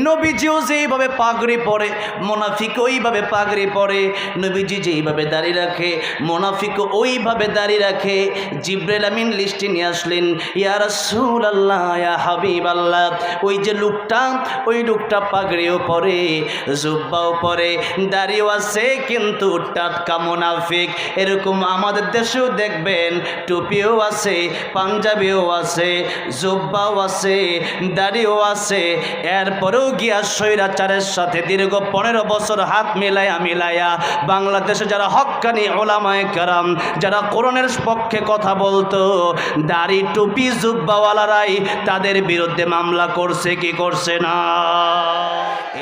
নবীজিও যেইভাবে পাগড়ি পরে মুনাফিক ওইভাবে পাগড়ি পরে, নবীজি যেইভাবে দাড়ি রাখে মুনাফিক ওইভাবে দাড়ি রাখে। জিবরাইল আমিন লিস্টে নিয়ে আসলেন, ইয়া রাসূলুল্লাহ ইয়া হাবিবাল্লাহ, ওই যে লোকটা পাগড়িও পরে, জুব্বাও পরে, দাড়িও আছে, কিন্তু টাটকা মুনাফিক। এরকম আমাদের দেশেও দেখবেন টুপিও আছে, পাঞ্জাবিও আছে, জুব্বাও আছে, দাড়িও আছে, এরপরেও গিয়া স্বৈরাচারের সাথে দীর্ঘ 15 বছর হাত মিলাইয়া বাংলাদেশে যারা হক্কানি ওলামায়ে কেরাম, যারা কোরআনের পক্ষে কথা বলতো, দাড়ি টুপি জুব্বাওয়ালারাই তাদের বিরুদ্ধে মামলা করছে কি করছে না।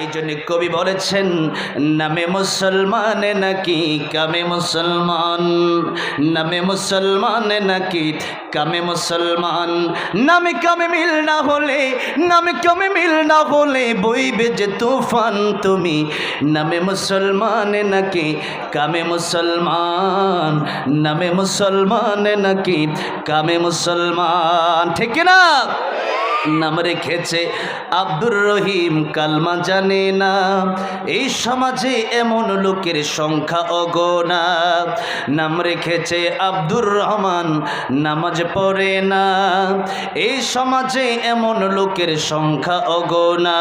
এই জন্য কবি বলেছেন, নামে মুসলমান নাকি কামে মুসলমান, নামে মুসলমান নাকি কামে মুসলমান, নামে কামে মিল না হলে, নামে কামে মিল না হলে বইবে যে তুফান তুমি, নামে মুসলমান নাকি কামে মুসলমান, নামে মুসলমান নাকি কামে মুসলমান। ঠিক না? নাম রেখেছে আব্দুর রহিম, কালমা জানে না, এই সমাজে এমন লোকের সংখ্যা অগোনা। নাম রেখেছে আব্দুর রহমান, নামাজ পড়ে না, এই সমাজে এমন লোকের সংখ্যা অগোনা।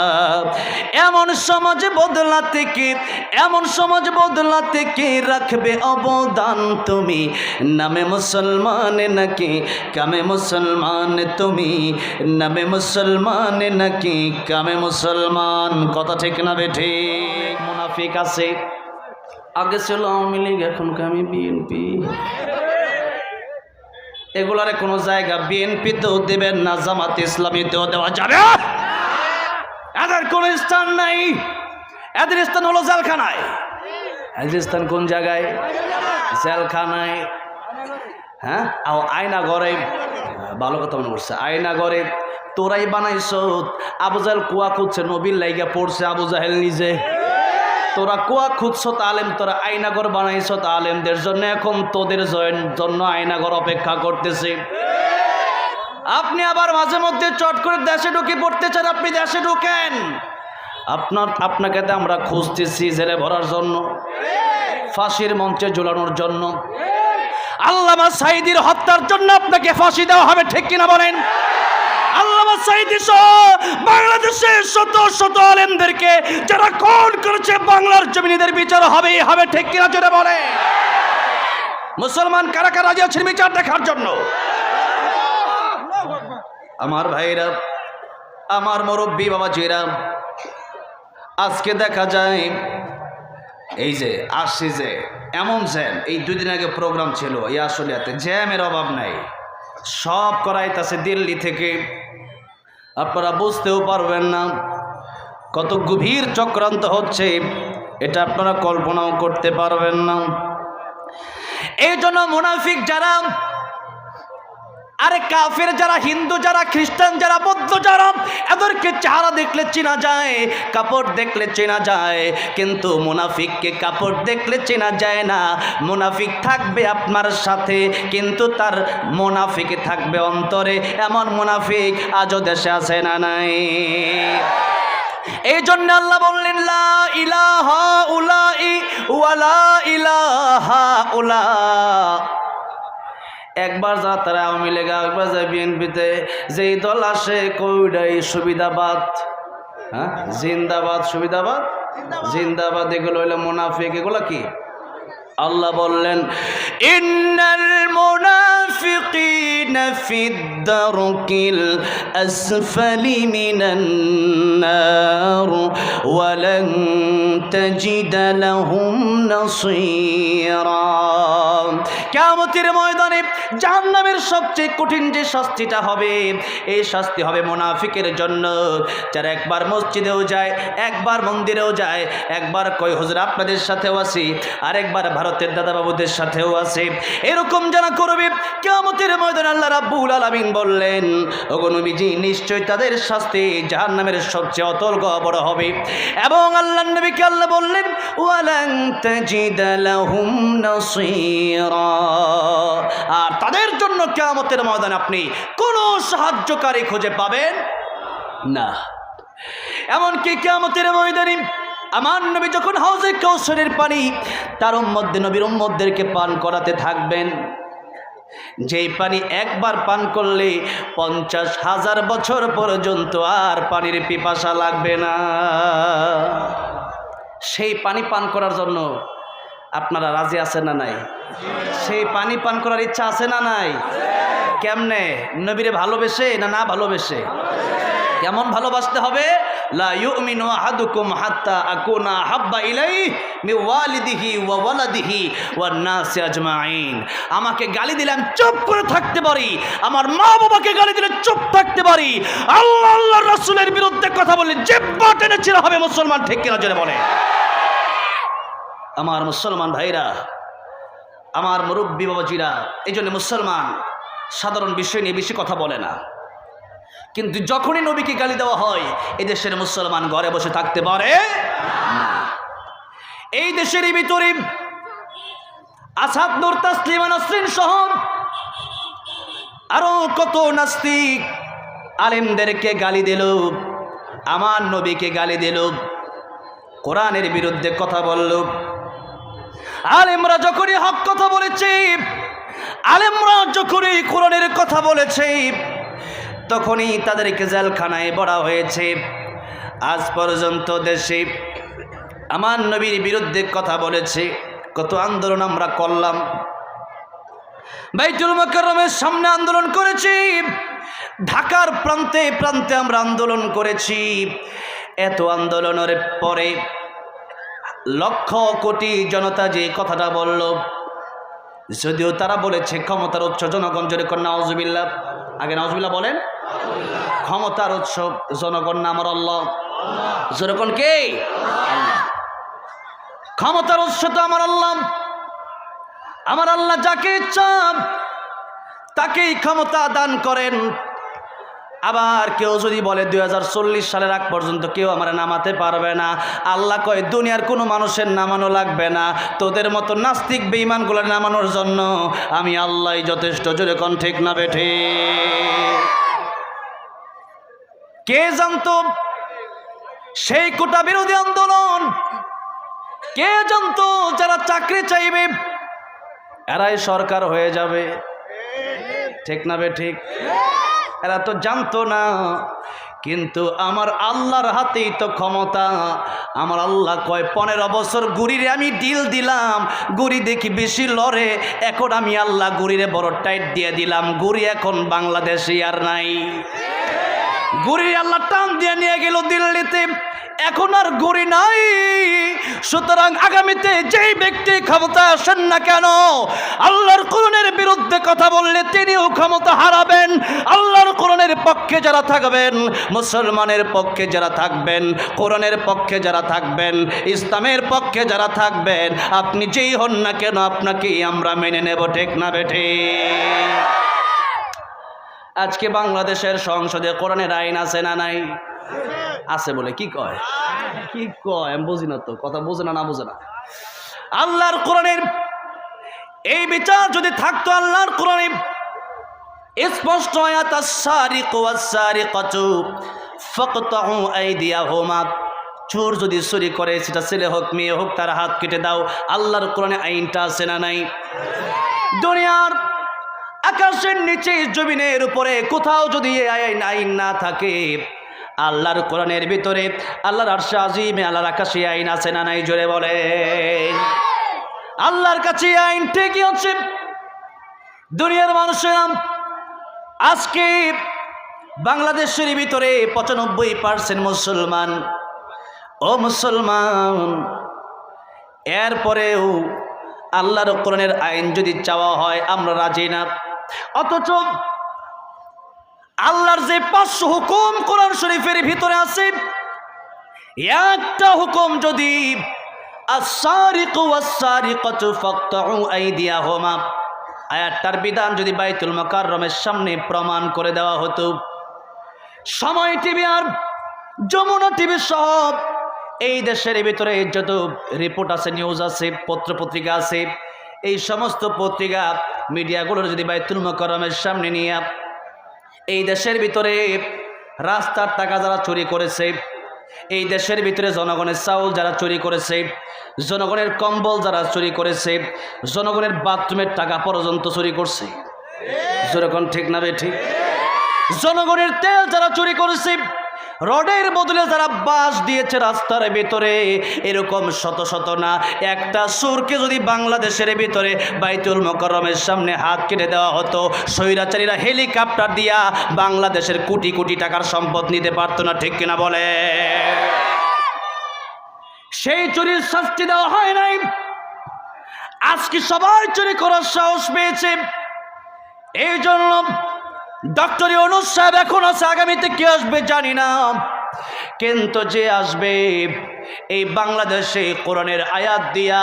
এমন সমাজ বদলাতে কে, এমন সমাজ বদলাতে কে রাখবে অবদান তুমি, নামে মুসলমান নাকি কামে মুসলমান তুমি, নামে মুসলমান নাকি কামে মুসলমান। কথা ঠিক না বেঠে? মুনাফিক আছে, আগে ছিল আওয়ামী লীগ, এখন কামি বিএনপি। এগুলারে কোনো জায়গা বিএনপিতেও দেবেন না, জামাতে ইসলামীতেও দেওয়া যাবে, এদের কোনো স্থান নাই। এদের স্থান হলো জেলখানায়। এদের স্থান কোন জায়গায়? জেলখানায়। হ্যাঁ, আয়না ঘরে, ভালো কথা মনে করছে, আয়না ঘরে তোরাই বানাইছ। আবু জাহেল কুয়া খুঁজছে, নবীর লাইগা পড়ছে আবু জাহেল নিজে। তোরা কুয়া খুঁজছ তালেম, তোরা আয়নাঘর বানাইছ তালেমদের জন্য, এখন তোদের জন্য আয়নাঘর অপেক্ষা করতেছে। আপনি আবার মাঝে মধ্যে চট করে দেশে ঢুকে পড়তে চান, আপনি দেশে ঢুকেন। আপনাকে তো আমরা খুঁজতেছি জেলে ভরার জন্য, ফাঁসির মঞ্চে ঝুলানোর জন্য, আল্লামা সাঈদীর হত্যার জন্য আপনাকে ফাঁসি দেওয়া হবে, ঠিক কিনা বলেন? আল্লামা সাঈদী সহ বাংলাদেশের শত শত আলেমদেরকে যারা খুন করেছে, বাংলার জমিনের বিচার হবেই হবে, ঠিক কিনা জোরে বলে? মুসলমান কারা কারা রাজি আছেন বিচার দেখার জন্য? আমার ভাইরা, আমার মুরব্বী বাবাজিরা, আজকে দেখা যায় এই যে আসছি যে এমন জ্যাম, এই 2 দিন আগে প্রোগ্রাম ছিল এই আসলিয়াতে, জ্যামের অভাব নাই, সব করাইতেছে দিল্লি থেকে। আপনারা বুঝতেও পারবেন না কত গভীর চক্রান্ত হচ্ছে, এটা আপনারা কল্পনাও করতে পারবেন না। এই জন্য মুনাফিক যারা, আরে কাফের যারা, হিন্দু যারা, খ্রিস্টান যারা, বৌদ্ধ যারা, এদেরকে চেহারা দেখলে চেনা যায়, কাপড় দেখলে চেনা যায়, কিন্তু মুনাফিককে কাপড় দেখলে চেনা যায় না। মুনাফিক থাকবে আপনার সাথে, কিন্তু তার মুনাফিক থাকবে অন্তরে। এমন মুনাফিক আজও দেশে আছে না নাই? এই জন্য আল্লাহ বললেন, লা ইলাহা উলাই ওয়ালা ইলাহা উলা। একবার যা তারা আওয়ামী লীগ, একবার যায় বিএনপিতে, যেই দল আসে কইডাই সুবিধাবাদ, হ্যাঁ, জিন্দাবাদ, সুবিধাবাদ, জিন্দাবাদ, এগুলো হইলো মুনাফিক। এগুলো কি? আল্লাহ বললেন, ইন্নাল মুনাফিকিনা ফিদ দারকিল আসফালি মিনান নার ওয়া লান তাজিদা লাহুম নাসীরা। কিয়ামতের ময়দানে জাহান্নামের সবচেয়ে কঠিন যে শাস্তিটা হবে, এই শাস্তি হবে মুনাফিকের জন্য, যারা একবার মসজিদেও যায়, একবার মন্দিরেও যায়, একবার কই হুজুর আপনাদের সাথেও আছি, আরেকবার ভারতের দাদা বাবুদের সাথেও আছে, এরকম যারা করবে কিয়ামতের ময়দানে আল্লাহ রাব্বুল আলামিন বললেন, ওগো নবীজি, নিশ্চয় তাদের শাস্তি জাহান্নামের সবচেয়ে অতল বড় হবে। এবং আল্লাহর নবীকে আল্লাহ বললেন, ওয়ালান তাজিদা লাহুম নাসীরা, আর তাদের জন্য কিয়ামতের ময়দানে আপনি কোনো সাহায্যকারী খুঁজে পাবেন না। এমনকি কিয়ামতের ময়দানে আমার নবী যখন হাউজে কাউসারের পানি তার উম্মতদের নবীর উম্মতদেরকে পান করাতে থাকবেন, যেই পানি একবার পান করলে 50,000 বছর পর্যন্ত আর পানির পিপাসা লাগবে না। সেই পানি পান করার জন্য আপনারা রাজি আছেন না নাই? সেই পানি পান করার ইচ্ছা আছে না নাই? কেমনে? নবীরে ভালোবেসে না না ভালোবেসে? কেমন ভালোবাসতে হবে? লা ইউমিনু আহাদুকুম হাত্তা আকুনা হাব্বা ইলাইহি মিন ওয়ালিদিহি ওয়া ওয়ালাদিহি ওয়ান নাসি আজমাইন। আমাকে গালি দিলে আমি চুপ করে থাকতে পারি, আমার মা বাবাকে গালি দিলে চুপ থাকতে পারি, আল্লাহ আল্লাহর রাসূলের বিরুদ্ধে কথা বললে জিহ্বা টেনে ছিঁড়া হবে। মুসলমান ঠিক কিনা জোরে বলে? আমার মুসলমান ভাইরা, আমার মুরব্বী বাবাজিরা, এই জন্য মুসলমান সাধারণ বিষয় নিয়ে বেশি কথা বলে না, কিন্তু যখনই নবীকে গালি দেওয়া হয় এদেশের মুসলমান ঘরে বসে থাকতে পারে না। এই দেশের ভিতরে আসাদ নূর তাসলিমা নাসরিন সহ আরো কত নাস্তিক আলেমদেরকে গালি দিল, আমার নবীকে গালি দিল, কোরআনের বিরুদ্ধে কথা বলল। আলেমরা যখনই হক কথা বলেছে, আলেমরা যখনই কোরআনের কথা বলেছে, তখনই তাদেরকে জেলখানায় বড়া হয়েছে। আজ পর্যন্ত দেশে আমার নবীর বিরুদ্ধে কথা বলেছে কত আন্দোলন আমরা করলাম। বাইতুল মুকাররমের সামনে আন্দোলন করেছি, ঢাকার প্রান্তে প্রান্তে আমরা আন্দোলন করেছি। এত আন্দোলনের পরে লক্ষ কোটি জনতা যে কথাটা বলল, যদিও তারা বলেছে ক্ষমতার উৎস জনগণ, জোরে কর নাউজুবিল্লাহ। আগে নাউজুবিল্লাহ বলেন। ক্ষমতার উৎস জনগণ না আমার আল্লাহ। জোরে কোন কে? ক্ষমতার উৎস তো আমার আল্লাহ। আমার আল্লাহ যাকে ইচ্ছা তাকেই ক্ষমতা দান করেন। আবার কেউ যদি বলে 2040 সালের আগ পর্যন্ত কেউ আমার নামাতে পারবে না, আল্লাহ কয় দুনিয়ার কোনো মানুষের নামানো লাগবে না, তোদের মতো নাস্তিক বেঈমানগুলো নামানোর জন্য আমি আল্লাহই যথেষ্ট। জোরে কোন ঠিক না বেঠে? কে জানতো সেই কোটা বিরোধী আন্দোলন? কে জানতো যারা চাকরি চাইবে এরাই সরকার হয়ে যাবে? ঠিক না বে ঠিক? এরা তো জানতো না, কিন্তু আমার আল্লাহর হাতেই তো ক্ষমতা। আমার আল্লাহ কয় 15 বছর গুড়িরে আমি ডিল দিলাম, গুড়ি দেখি বেশি লড়ে, এখন আমি আল্লাহ গুড়িরে বড় টাইট দিয়ে দিলাম, গুড়ি এখন বাংলাদেশে আর নাই। গুড়ি আল্লাহ টান দিয়ে নিয়ে গেল দিল্লিতে, এখন আর গুড়ি নাই। সুতরাং আগামীতে যেই ব্যক্তি ক্ষমতা আসেন না কেন, আল্লাহর কোরআনের বিরুদ্ধে কথা বললে তিনিও ক্ষমতা হারাবেন। আল্লাহর কোরআনের পক্ষে যারা থাকবেন, মুসলমানের পক্ষে যারা থাকবেন, কোরআনের পক্ষে যারা থাকবেন, ইসলামের পক্ষে যারা থাকবেন, আপনি যেই হন না কেন আপনাকেই আমরা মেনে নেব। ঠিক না বেঠে? আজকে বাংলাদেশের সংসদে কোরআনের আইন আছে না নাই? আছে বলে কি কয়? কি কয় আমি বুঝি না তো, কথা বোঝে না, না বোঝে না। আল্লাহর কোরআনের এই বিচার যদি থাকতো, আল্লাহর কোরআনে স্পষ্ট আয়াত আস-সারিকু ওয়াস-সারিকাতু ফাকতাউ আইদিয়াহুমা, চোর যদি চুরি করে সেটা ছেলে হোক মেয়ে হোক তার হাত কেটে দাও। আল্লাহর কোরআনে আইনটা আছে না নাই? দুনিয়ার আকাশের নিচে জমিনের উপরে কোথাও যদি আইন না থাকে, আল্লাহর কোরআনের ভিতরে আল্লাহর আরশে আজিমে আল্লাহর আকাশে আইন আছে না নাই? জোরে বলে। আল্লাহর কাছে আইন ঠিকই আছে। দুনিয়ার মানুষেরা আজকে বাংলাদেশের ভিতরে 95% মুসলমান। ও মুসলমান, এরপরেও আল্লাহর কোরআনের আইন যদি চাওয়া হয় আমরা রাজি না। অথচ আল্লাহর যে 500 হুকুম কোরআন শরীফের ভিতরে আছে, একটা হুকুম যদি আস-সারিকু ওয়াস-সারিকাতু ফাকতাউ আইদিয়াহুমা, আয়াতটার বিধান যদি বাইতুল মুকাররমের সামনে প্রমাণ করে দেওয়া হতো, সময় টিভি আর যমুনা টিভি সহ এই দেশের ভিতরে যত রিপোর্ট আছে, নিউজ আছে, পত্রপত্রিকা আছে, এই সমস্ত পত্রিকা মিডিয়াগুলোর যদি বাইতুল মুকাররমের সামনে নিয়ে এই দেশের ভিতরে রাস্তার টাকা যারা চুরি করেছে, এই দেশের ভিতরে জনগণের চাউল যারা চুরি করেছে, জনগণের কম্বল যারা চুরি করেছে, জনগণের বাথরুমের টাকা পর্যন্ত চুরি করছে, যেরকম ঠিক না ঠিক? জনগণের তেল যারা চুরি করেছে, রডের বদলে যারা বাঁশ দিয়েছে রাস্তার ভিতরে, এরকম শত শত না, একটা সুরকে যদি বাংলাদেশের ভিতরে বাইতুল মোকাররমের সামনে হাত কেটে দেওয়া হতো, স্বৈরাচারীরা হেলিকপ্টার দিয়া বাংলাদেশের কোটি কোটি টাকার সম্পদ নিতে পারতো না, ঠিক কিনা বলে? সেই চুরির শাস্তি দেওয়া হয় নাই। আজকে সবাই চুরি করার সাহস পেয়েছে। এই জন্য ডক্টর ইউনূস সাহেব এখন আছে, আগামীতে কে আসবে জানি না, কিন্তু যে আসবে এই বাংলাদেশে কোরআনের আয়াত দিয়া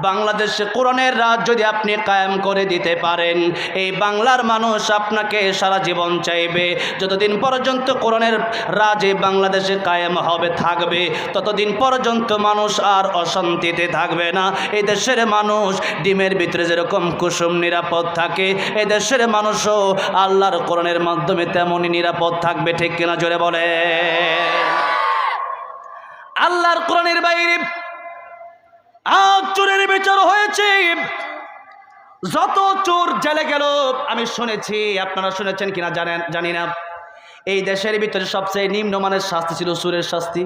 বাংলাদেশে কোরআনের রাজ যদি আপনি কায়েম করে দিতে পারেন, এই বাংলার মানুষ আপনাকে সারা জীবন চাইবে। যতদিন পর্যন্ত কোরআনের রাজে বাংলাদেশে কায়েম হবে থাকবে, ততদিন পর্যন্ত মানুষ আর অশান্তিতে থাকবে না। এই দেশের মানুষ ডিমের ভিতরে যেরকম কুসুম নিরাপদ থাকে, এই দেশের মানুষও আল্লাহর কোরআনের মাধ্যমে তেমনই নিরাপদ থাকবে, ঠিক কিনা জোরে বলে? আল্লাহর কোরআনের বাইরে আজ চোরের বিচার হয়েছে। যত চোর জেলে গেল আমি শুনেছি, আপনারা শুনেছেন কিনা জানি না, এই দেশের ভিতরে সবচেয়ে নিম্নমানের শাস্তি ছিল চোরের শাস্তি,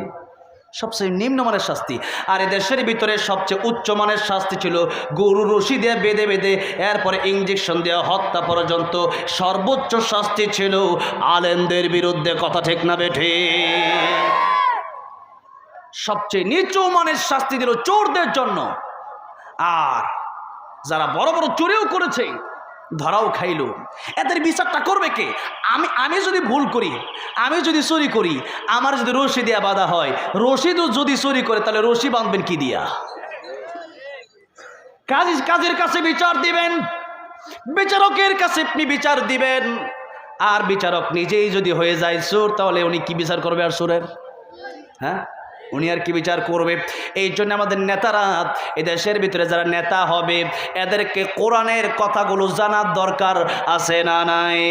সবচেয়ে নিম্নমানের শাস্তি। আর এই দেশের ভিতরে সবচেয়ে উচ্চমানের শাস্তি ছিল গরু রশি দিয়ে বেঁধে বেঁধে এরপরে ইঞ্জেকশন দেওয়া হত্যা পর্যন্ত। সর্বোচ্চ শাস্তি ছিল আলেমদের বিরুদ্ধে, কথা ঠিক না বেঠে? সবচেয়ে নিচু মানের শাস্তি দিল চোরদের জন্য। আর যারা বড় বড় চুরিও করেছে, ধরাও খাইল, এদের বিচারটা করবে কে? আমি যদি ভুল করি, আমি যদি চুরি করি, আমার যদি রশি দিয়া বাঁধা হয়, রশিদও যদি চুরি করে, তাহলে রশি বাঁধবেন কি দিয়া? কাজের কাছে বিচার দিবেন, বিচারকের কাছে আপনি বিচার দিবেন। আর বিচারক নিজেই যদি হয়ে যায় চোর, তাহলে উনি কি বিচার করবে আর চোরের? হ্যাঁ, উনি আর কি বিচার করবে? এই জন্য আমাদের নেতারা, এই দেশের ভিতরে যারা নেতা হবে, এদেরকে কোরআনের কথাগুলো জানার দরকার আছে না নাই?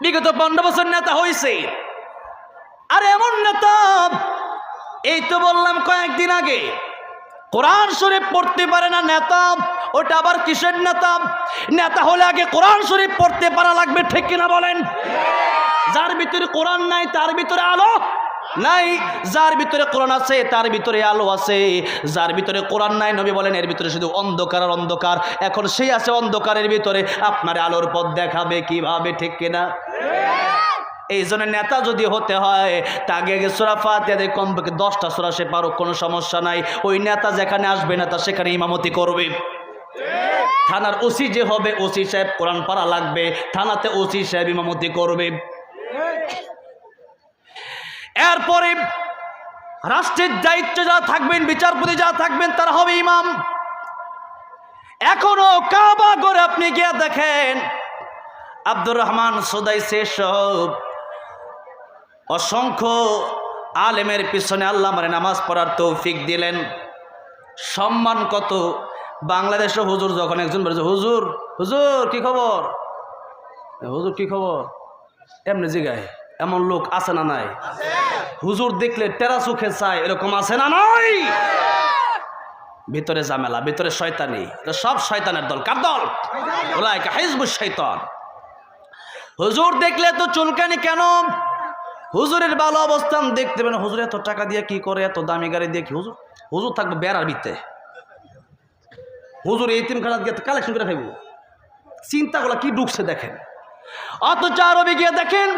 বিগত 15 বছর নেতা হয়েছে, আর এমন নেতা, এই তো বললাম কয়েকদিন আগে, কোরআন শরীফ পড়তে পারে না নেতা, ওটা আবার কিসের নেতা? নেতা হলে আগে কোরআন শরীফ পড়তে পারা লাগবে, ঠিক কিনা বলেন? যার ভিতরে কোরআন নাই তার ভিতরে আলো নাই, যার ভিতরে কোরআন আছে তার ভিতরে আলো আছে। যার ভিতরে কোরআন নাই, নবী বলেন এর ভিতরে শুধু অন্ধকার আর অন্ধকার। এখন সেই আছে অন্ধকারের ভিতরে, আপনার আলোর পথ দেখাবে কিভাবে, ঠিক কিনা? এই জন্য নেতা যদি হতে হয়, তাকে আগে সূরা ফাতিহা দিয়ে কমপক্ষে 10টা সূরা সে পারুক, কোনো সমস্যা নাই। ওই নেতা যেখানে আসবে, নেতা সেখানে ইমামতি করবে। থানার ওসি যে হবে, ওসি সাহেব কোরআন পড়া লাগবে, থানাতে ওসি সাহেব ইমামতি করবে। এরপরে রাষ্ট্রের দায়িত্বে যারা থাকবেন, বিচারপতি যারা থাকবেন, তারা হবে ইমাম। এখনো কাবা ঘরে আপনি গিয়ে দেখেন, আব্দুর রহমান সুদাইসি সব অসংখ্য আলেমের পিছনে আল্লাহ মানে নামাজ পড়ার তৌফিক দিলেন। সম্মান কত! বাংলাদেশে হুজুর যখন একজন বলেছে, হুজুর হুজুর কি খবর, হুজুর কি খবর, এমনি জিগায়, এমন লোক আছে না নাই? হুজুর দেখলে টেরা চোখে চায়, এরকম আছে না নাই? ভিতরে ঝামেলা, ভিতরে শয়তানি, সব শয়তানের দল। কার দল? উলাইকা হিজবুশ শাইতান। হুজুর দেখলে তো চুলকানি কেন? হুজুরের ভালো অবস্থান দেখতে পেন, হুজুর এত টাকা দিয়ে কি করে, এত দামি গাড়ি দিয়ে কি? হুজুর হুজুর থাকবে বেড়ার ভিতরে, হুজুর এতিমখানা গিয়ে কালেকশন করে খাইব। চিন্তাগুলো কি ঢুকছে দেখেন। অথচ আরবে গিয়ে দেখেন,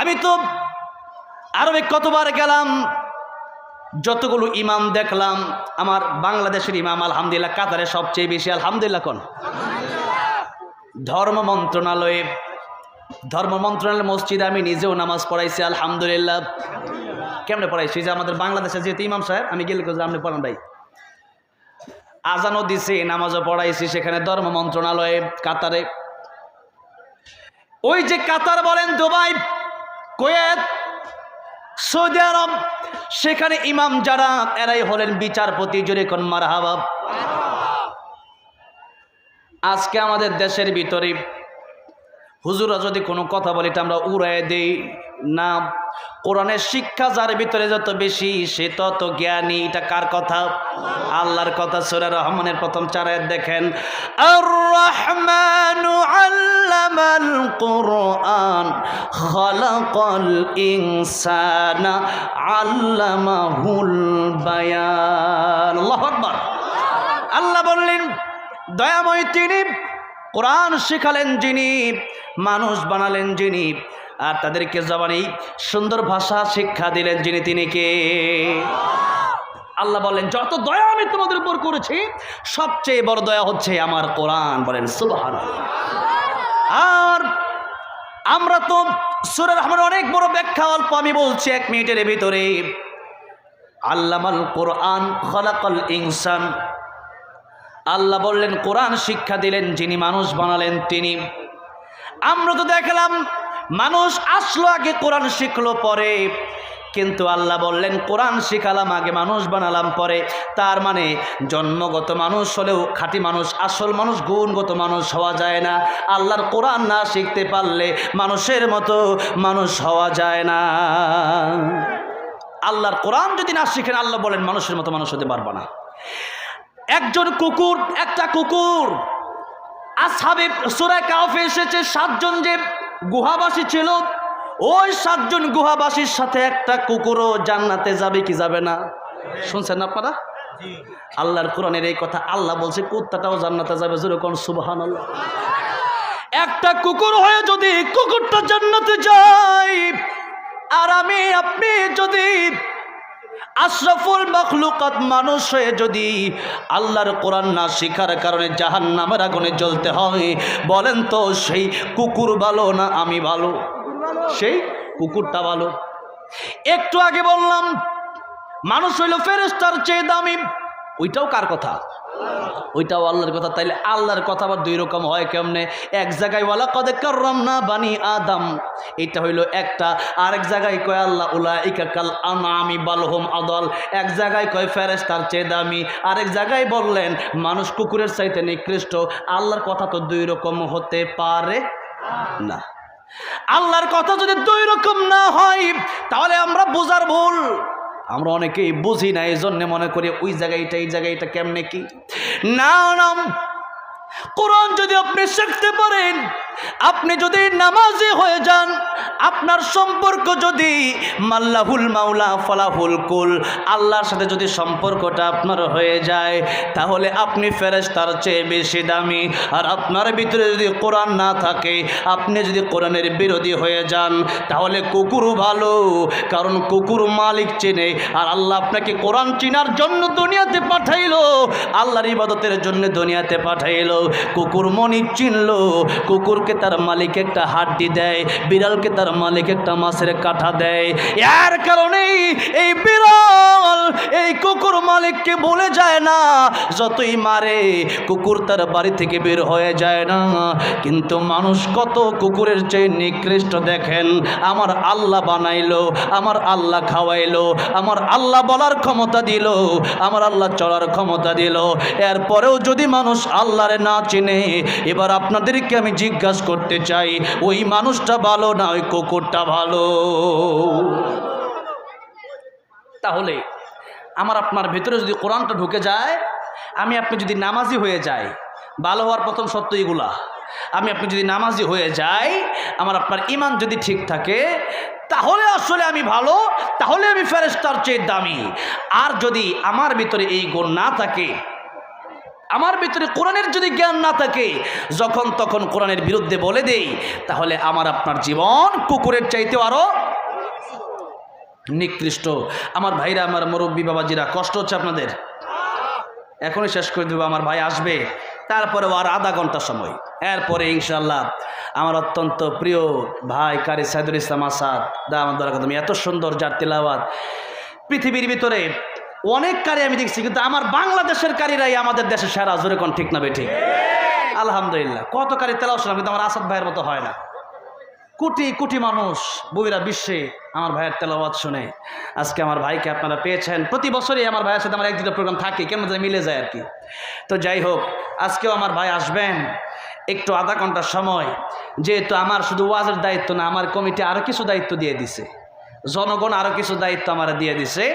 আমি তো আরবে কতবার গেলাম, যতগুলো ইমাম দেখলাম, আমার বাংলাদেশের ইমাম আলহামদুলিল্লাহ কাতারে সবচেয়ে বেশি, আলহামদুলিল্লাহ কোন ধর্ম মন্ত্রণালয় মসজিদে আমি নিজেও নামাজ পড়াইছি, আলহামদুলিল্লাহ। কেমনে পড়াইছি? যে আমাদের বাংলাদেশে যেহেতু ইমাম সাহেব, আমি গেলে আপনি পড়ান ভাই, আজানও দিছি, নামাজও পড়াইছি সেখানে ধর্ম মন্ত্রণালয়ে কাতারে। ওই যে কাতার বলেন, দুবাই, কুয়েত, সৌদি আরব, সেখানে ইমাম যারা, এরাই হলেন বিচারপতি। জোরে কোন মারহাবা। আজকে আমাদের দেশের ভিতরে হুজুরা যদি কোনো কথা বলি এটা আমরা উড়াই দেই না। কোরআনের শিক্ষা যার ভিতরে যত বেশি সে তত জ্ঞানী। এটা কার কথা? আল্লাহর কথা। সূরা রহমানের প্রথম 4 আয়াত দেখেন, আর রহমানু আল্লামাল কুরআন খালাকাল ইনসানা আল্লামাহুল বায়ান। আল্লাহু আকবার। আল্লাহ বললেন দয়াময় তিনি, কোরআন শিখালেন যিনি, মানুষ বানালেন যিনি, আর তাদেরকে জবানি সুন্দর ভাষা শিক্ষা দিলেন যিনি, তিনি কে? আল্লাহ বলেন যত দয়া আমি তোমাদের উপর করেছি সবচেয়ে বড় দয়া হচ্ছে আমার কোরআন। বলেন সুবহানাল্লাহ। আর আমরা তো সূরা রহমানের অনেক বড় ব্যাখ্যা অল্প আমি বলছি 1 মিনিটের ভিতরে। আল্লামাল কোরআন খালাকাল ইনসান, আল্লাহ বললেন কোরআন শিক্ষা দিলেন যিনি, মানুষ বানালেন তিনি। আমরা তো দেখলাম মানুষ আসলো আগে কোরআন শিখলো পরে, কিন্তু আল্লাহ বললেন কোরআন শিখালাম আগে মানুষ বানালাম পরে। তার মানে জন্মগত মানুষ হলেও খাঁটি মানুষ, আসল মানুষ, গুণগত মানুষ হওয়া যায় না। আল্লাহর কোরআন না শিখতে পারলে মানুষের মতো মানুষ হওয়া যায় না। আল্লাহর কোরআন যদি না শিখেন আল্লাহ বলেন মানুষের মতো মানুষ হতে পারবে না। একজন কুকুর, একটা কুকুর, আসহাবে সূরা কাহফে এসেছে 7 জন যে গুহাবাসী ছিল, ওই 7 জন গুহাবাসীর সাথে একটা কুকুরও জান্নাতে যাবে কি যাবে না? শুনছেন আপনারা? আল্লাহর কোরআনের এই কথা। আল্লাহ বলছে কুত্তাটাও জান্নাতে যাবে। যেরকম সুবহানাল্লাহ। একটা কুকুর হয়ে যদি কুকুরটা জান্নাতে যায়, আর আমি আপনি যদি আশরাফুল মাখলুকাত মানুষ হয়ে যদি আল্লাহর কোরআন না শিখার কারণে জাহান্নামের আগুনে জ্বলতে হয়, বলেন তো সেই কুকুর ভালো না আমি ভালো? সেই কুকুরটা ভালো। একটু আগে বললাম মানুষ হইল ফেরেশতার চেয়ে দামি, ওইটাও কার কথা? ওইটাও আল্লাহর কথা। তাইলে আল্লাহর কথা আবার 2 রকম হয় কেমনে? এক জায়গায় ওয়ালাকাদ কাররামনা বানি আদম, এটা হইল একটা। আরেক জায়গায় কয় আল্লাহ উলাইকা কাল আনআমি বাল হুম আদাল। এক জায়গায় কয় ফেরেশতার চেয়ে দামি, আরেক জায়গায় বললেন মানুষ কুকুরের চাইতে নিকৃষ্ট। আল্লাহর কথা তো 2 রকম হতে পারে না। আল্লাহর কথা যদি 2 রকম না হয় তাহলে আমরা বোঝার ভুল। আমরা অনেকেই বুঝি না, এই জন্য মনে করি ওই জায়গায় এটা, এই জায়গায় এটা, কেমনে কি। না না, কোরআন যদি আপনি শিখতে পারেন, আপনি যদি নামাজি হয়ে যান, আপনার সম্পর্ক যদি মাল্লাহুল মাওলা ফালাহুল কুল, আল্লাহর সাথে যদি সম্পর্কটা আপনার হয়ে যায়, তাহলে আপনি ফেরেশতার চেয়ে বেশি দামি। আর আপনার ভিতরে যদি কোরআন না থাকে, আপনি যদি কোরআনের বিরোধী হয়ে যান, তাহলে কুকুরও ভালো, কারণ কুকুর মালিক চেনে। আর আল্লাহ আপনাকে কোরআন চিনার জন্য দুনিয়াতে পাঠাইলো, আল্লাহর ইবাদতের জন্য দুনিয়াতে পাঠাইলো। কুকুর মনিক চিনলো, কুকুরকে তার মালিক একটা হাড্ডি দেয়, বিড়ালকে তার মালিক একটা মাছের কাঁটা দেয়। এর কারণেই এই বিড়াল এই কুকুর মালিককে ভুলে যায় না, যতই মারে কুকুর তার বাড়ি থেকে বের হয়ে যায় না। কিন্তু মানুষ কত কুকুরের চেয়ে নিকৃষ্ট দেখেন। আমার আল্লাহ বানাইলো, আমার আল্লাহ খাওয়াইলো, আমার আল্লাহ বলার ক্ষমতা দিল, আমার আল্লাহ চলার ক্ষমতা দিল। এরপরেও যদি মানুষ আল্লাহরে না চিনে, এবার আপনাদেরকে আমি জিজ্ঞাসা করতে চাই, ওই মানুষটা ভালো না ওই কুকুরটা ভালো? তাহলে আমার আপনার ভেতরে যদি কোরআনটা ঢুকে যায়, আমি আপনি যদি নামাজি হয়ে যাই, ভালো হওয়ার প্রথম শর্ত এগুলা। আমি আপনি যদি নামাজি হয়ে যাই, আমার আপনার ঈমান যদি ঠিক থাকে, তাহলে আসলে আমি ভালো, তাহলে আমি ফেরেশতার চেয়ে দামি। আর যদি আমার ভিতরে এই গুণ না থাকে, আমার ভিতরে কোরআনের যদি জ্ঞান না থাকে, যখন তখন কোরআনের বিরুদ্ধে বলে দেই, তাহলে আমার আপনার জীবন কুকুরের চাইতেও আরো নিকৃষ্ট। আমার ভাইরা, আমার মুরব্বী বাবাজিরা, কষ্ট হচ্ছে আপনাদের? এখনই শেষ করে দেবো। আমার ভাই আসবে, তারপরে আর আধা ঘন্টা সময়, এরপরে ইনশাআল্লাহ আমার অত্যন্ত প্রিয় ভাই কারি সাইদুল ইসলাম আসাদ দামাত বারাকাতুহু, এত সুন্দর যার তিলাওয়াত পৃথিবীর ভিতরে অনেক কারি আমি দেখছি, কিন্তু আমার বাংলাদেশের কারিরাই আমাদের দেশে সেরা। জোরে কোন ঠিক না বেঠিক? আলহামদুলিল্লাহ। কত কারি তেলাওয়াত শুনলাম, কিন্তু আমার আসাদ ভাইয়ের মতো হয় না। কোটি কোটি মানুষ বইরা বিশ্বে আমার ভাইয়ের তেলাওয়াত শুনে। আজকে আমার ভাইকে আপনারা পেয়েছেন। প্রতি বছরই আমার ভাইয়ের সাথে আমার 1-2টা প্রোগ্রাম থাকে, কেন মিলে যায় আর কি। তো যাই হোক, আজকেও আমার ভাই আসবেন, একটু আধা ঘন্টা সময়, যেহেতু আমার শুধু ওয়াজের দায়িত্ব না, আমার কমিটি আরও কিছু দায়িত্ব দিয়ে দিছে, জনগণ আরও কিছু দায়িত্ব আমার দিয়ে দিছে।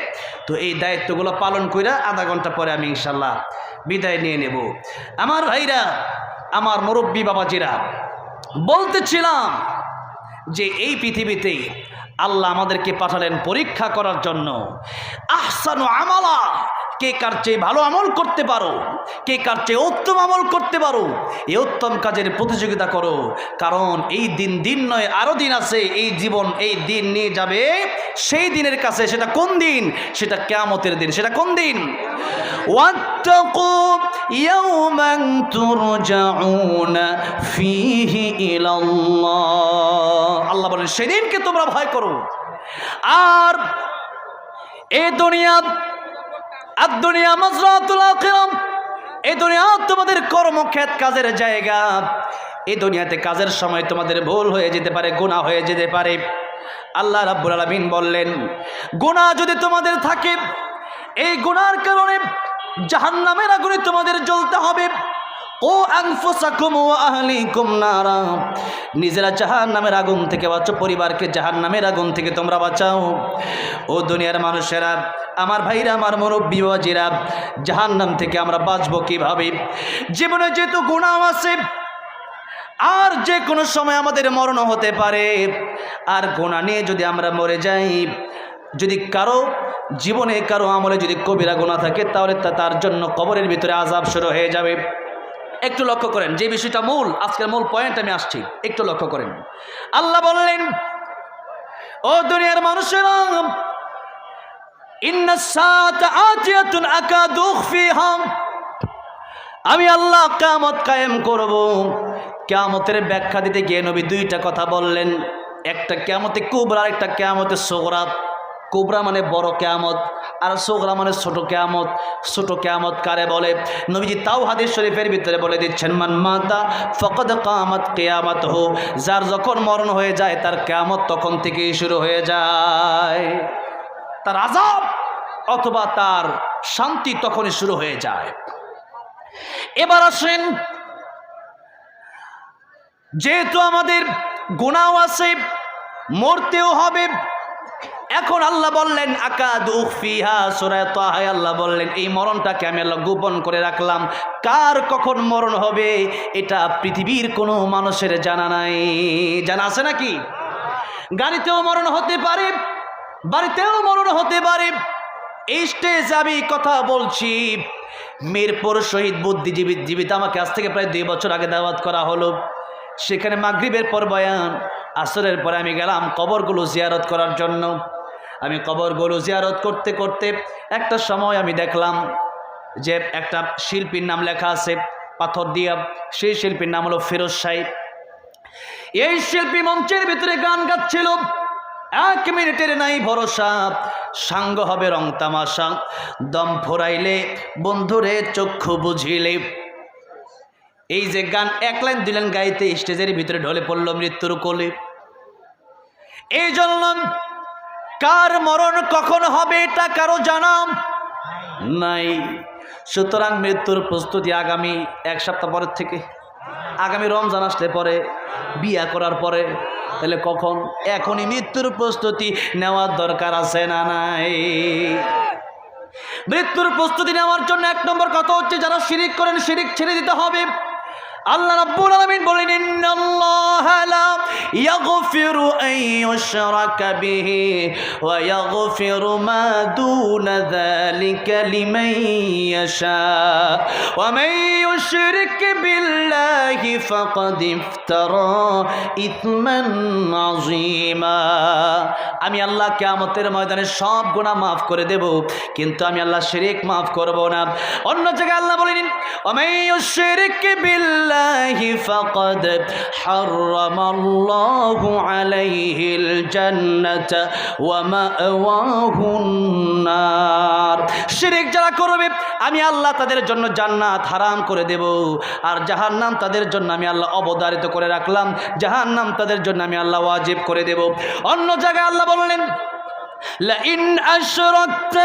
তো এই দায়িত্বগুলো পালন করে আধা ঘন্টা পরে আমি ইনশাল্লাহ বিদায় নিয়ে নেব। আমার ভাইরা, আমার মুরব্বী বাবাজিরা, বলতেছিলাম যে এই পৃথিবীতে আল্লাহ আমাদেরকে পাঠালেন পরীক্ষা করার জন্য। আহসানু আমালা, কে কার চেয়ে ভালো আমল করতে পারো, কে কার চেয়ে উত্তম আমল করতে পারো, এই উত্তম কাজের প্রতিযোগিতা করো। কারণ এই দিন নয়, আরও দিন আছে। এই জীবন এই দিন নিয়ে যাবে সেই দিনের কাছে। সেটা কোন দিন? সেটা কিয়ামতের দিন। সেটা কোন দিন? ওয়াত্তাকু ইয়াওমান তুরজাউনা ফীহি ইলাল্লাহ। আল্লাহ বলেন সেদিনকে তোমরা ভয় করো। আর এই দুনিয়া আদ-দুনিয়া মাজরাতুল আখিরাহ, এই দুনিয়া তোমাদের কর্মক্ষেত, কাজের জায়গা। এই দুনিয়াতে কাজের সময় তোমাদের ভুল হয়ে যেতে পারে, গুনাহ হয়ে যেতে পারে। আল্লাহ রাব্বুল আলামিন বললেন, গুনাহ যদি তোমাদের থাকে, এই গুনাহর কারণে জাহান্নামের আগুনে তোমাদের জ্বলতে হবে। ও আনফুসাকুম ওয়া আহলিকুম নারা, নিজেরা জাহান্নামের আগুন থেকে বাঁচো, পরিবারকে জাহান্নামের আগুন থেকে তোমরা বাঁচাও। ও দুনিয়ার মানুষেরা, আমার ভাইরা, আমার মুরব্বী বাবাজিরা, জাহান্নাম থেকে আমরা বাঁচবো কিভাবে? জীবনে যেহেতু গুনাহ আছে, আর যে কোনো সময় আমাদের মরণ হতে পারে। আর গুনাহ নিয়ে যদি আমরা মরে যাই, যদি কারো জীবনে কারো আমলে যদি কবিরা গুনাহ থাকে, তাহলে তার জন্য কবরের ভিতরে আযাব শুরু হয়ে যাবে। একটু লক্ষ্য করেন, যে বিষয়টা মূল, আজকের মূল পয়েন্ট আমি আসছি, একটু লক্ষ্য করেন। আল্লাহ বললেন, ও দুনিয়ার মানুষেরা, ইন্নাস সাআতা আতিয়াতুন আকাদু উখফিহা, আমি আল্লাহ কিয়ামত কায়েম করব। কিয়ামতের ব্যাখ্যা দিতে গিয়ে নবী দুইটা কথা বললেন, একটা কিয়ামতে কুবরা, আর একটা কিয়ামতে সুগরা। কুবরা মানে বড় কিয়ামত, আর সুগরা মানে ছোট কিয়ামত। ছোট কিয়ামত কারে বলে? নবীজি তাও হাদিস শরীফের ভিতরে বলে দিচ্ছেন, মান মাতা ফাকাদ কামাত কিয়ামাতুহু, যার যখন মরণ হয়ে যায় তার কিয়ামত তখন থেকেই শুরু হয়ে যায়। তার আযাব অথবা তার শান্তি তখনই শুরু হয়ে যায়। এবার আসেন, যেহেতু আমাদের গুনাহ আছে, মরতেও হবে। এখন আল্লাহ বললেন আকাদু উখফিহা, সূরা তাহা আল্লাহ বললেন এই মরণটাকে আমি আল্লাহ গোপন করে রাখলাম। কার কখন মরণ হবে এটা পৃথিবীর কোনো মানুষের জানা নাই। জানা আছে নাকি? গাড়িতেও মরণ হতে পারে, বাড়িতেও মরণ হতে পারে। এই স্টেজ আমি কথা বলছি, মিরপুর শহীদ বুদ্ধিজীবী জীবিত আমাকে আজ থেকে প্রায় 2 বছর আগে দাওয়াত করা হলো। সেখানে মাগরিবের পর বয়ান, আসরের পরে আমি গেলাম কবরগুলো জিয়ারত করার জন্য। আমি কবরগুলো জিয়ারত করতে করতে একটা সময় আমি দেখলাম যে একটা শিল্পীর নাম লেখা আছে পাথর দিয়া, সেই শিল্পীর নাম হলো ফিরোজ সাহেব। এই শিল্পী মঞ্চের ভিতরে গান গাচ্ছিল। 1 মিনিটের নাই ভরসা, সাঙ্গ হবে রং তামাশা, দম ফোরাইলে বন্ধুরে চক্ষু বুঝিলে। এই যে গান 1 লাইন 2 লাইন গাইতে স্টেজের ভিতরে ঢলে পড়ল মৃত্যুর কোলে। এই জন্য কার মরণ কখন হবে এটা কারো জানা নাই। সুতরাং মৃত্যুর প্রস্তুতি আগামী 1 সপ্তাহ পরের থেকে, আগামী রমজান আসলে পরে, বিয়া করার পরে, তাহলে কখন? এখনই মৃত্যুর প্রস্তুতি নেওয়ার দরকার আছে না নাই? মৃত্যুর প্রস্তুতি নেওয়ার জন্য 1 নম্বর কথা হচ্ছে, যারা শিরিক করেন শিরিক ছেড়ে দিতে হবে। আল্লাহ রাব্বুল আলামিন বলেন, ইন্নাল্লাহা লা ইয়াগফিরু আন ইউশরাকা বিহি ওয়া ইয়াগফিরু মা দুনা যালিকা লিমান ইয়াশা ওয়া মান ইউশরিক বিল্লাহি ফাকাদ ইফতারা ইসমান আযীমা। আমি আল্লাহ কিয়ামতের ময়দানে সব গুনাহ মাফ করে দেব, কিন্তু আমি আল্লাহ শিরিক মাফ করব না। অন্য জায়গায় আল্লাহ বলেন, ওয়া মান ইউশরিক বিল্লাহি فقد حرم الله عليه الجنة ومأواه النار। শিরক যারা করবে আমি আল্লাহ তাদের জন্য জান্নাত হারাম করে দেব, আর জাহান্নাম তাদের জন্য আমি আল্লাহ অবধারিত করে রাখলাম। জাহান্নাম তাদের জন্য আমি আল্লাহ ওয়াজিব করে দেব। অন্য জায়গায় আল্লাহ বললেন, লাইন আশরাকতা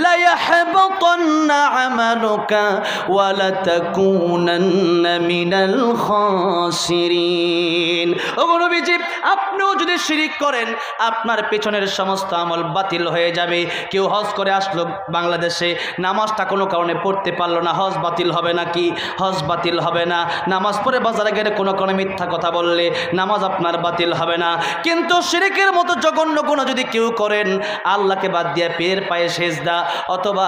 লায়াহবাতান্না আমালুকা ওয়া লাতাকুনান্না মিনাল খাসিরিন। ওগো নবীজি, আপনিও যদি শিরিক করেন আপনার পেছনের সমস্ত আমল বাতিল হয়ে যাবে। কেউ হজ করে আসলো বাংলাদেশে, নামাজটা কোনো কারণে পড়তে পারলো না, হজ বাতিল হবে নাকি? হজ বাতিল হবে না। নামাজ পড়ে বাজারে গেলে কোনো কারণে মিথ্যা কথা বললে নামাজ আপনার বাতিল হবে না। কিন্তু শিরিকের মতো জঘন্য গুনাহ যদি কেউ করেন, আল্লাহকে বাদ দিয়ে পীরের পায়ে সেজদা অথবা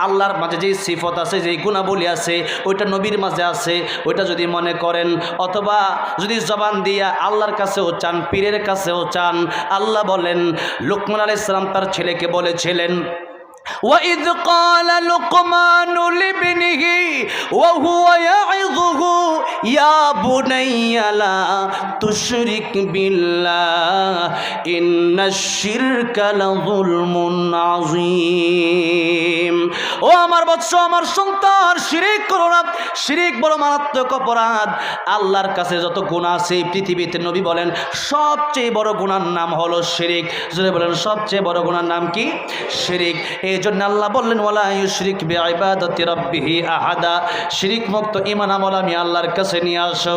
আল্লাহর মাঝে যেই সিফত আছে, যেই গুণাবলী আছে, ওইটা নবীর মাঝে আছে, ওইটা যদি মনে করেন অথবা যদি জবান দিয়া আল্লাহর কাছেও চান, পীরের কাছেও চান, আল্লাহ বলেন লুকমান আলাইহিস সালাম তার ছেলেকে বলেছিলেন, وَإِذْ قَالَ لُقْمَانُ لِابْنِهِ وَهُوَ يَعِظُهُ يَا بُنَيَّ لَا تُشْرِكْ بِاللَّهِ إِنَّ الشِّرْكَ لَظُلْمٌ عَظِيمٌ। ও আমার বৎস, আমার সন্তান, শিরিক করো না। শিরিক বড় মারাত্মক অপরাধ। আল্লাহর কাছে যত গুনাহ আছে পৃথিবীতে, নবী বলেন সবচেয়ে বড় গুনার নাম হলো শিরিক। যদি বলেন সবচেয়ে বড় গুনার নাম কি? শিরিক। এই জন্য আল্লাহ বললেন ওয়ালা ইউশরিক বিইবাদাতি রাব্বিহি আহাদা। শিরিক মুক্ত ঈমান আমল আমি আল্লাহর কাছে নিয়ে আসো।